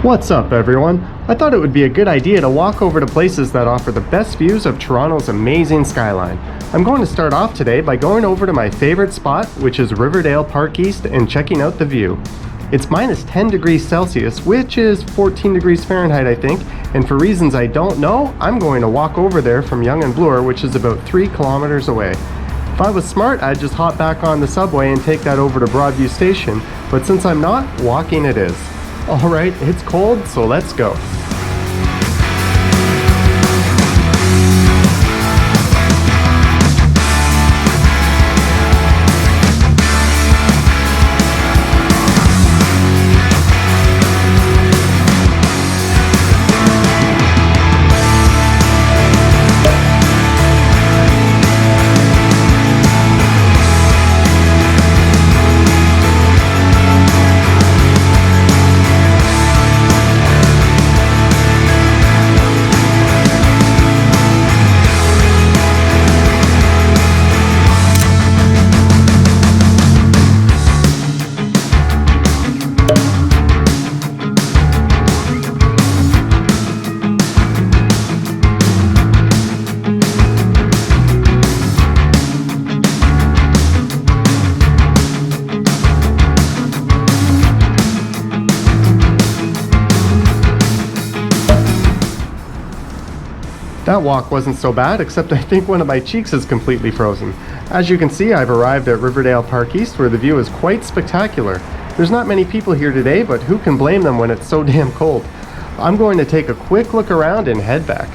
What's up, everyone? I thought it would be a good idea to walk over to places that offer the best views of Toronto's amazing skyline. I'm going to start off today by going over to my favorite spot, which is Riverdale Park East, and checking out the view. It's minus 10 degrees Celsius, which is 14 degrees Fahrenheit, I think, and for reasons I don't know, I'm going to walk over there from Yonge and Bloor, which is about 3 kilometers away. If I was smart, I'd just hop back on the subway and take that over to Broadview Station, but since I'm not, walking it is. Alright, it's cold, so let's go. That walk wasn't so bad, except I think one of my cheeks is completely frozen. As you can see, I've arrived at Riverdale Park East, where the view is quite spectacular. There's not many people here today, but who can blame them when it's so damn cold? I'm going to take a quick look around and head back.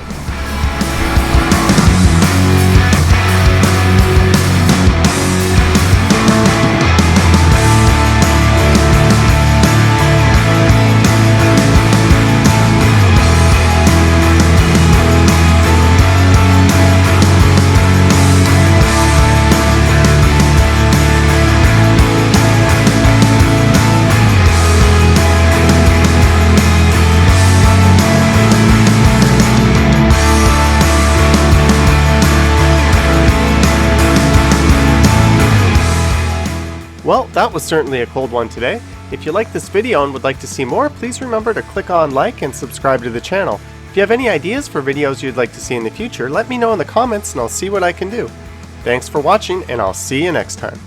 Well, that was certainly a cold one today. If you liked this video and would like to see more, please remember to click on like and subscribe to the channel. If you have any ideas for videos you'd like to see in the future, let me know in the comments and I'll see what I can do. Thanks for watching, and I'll see you next time.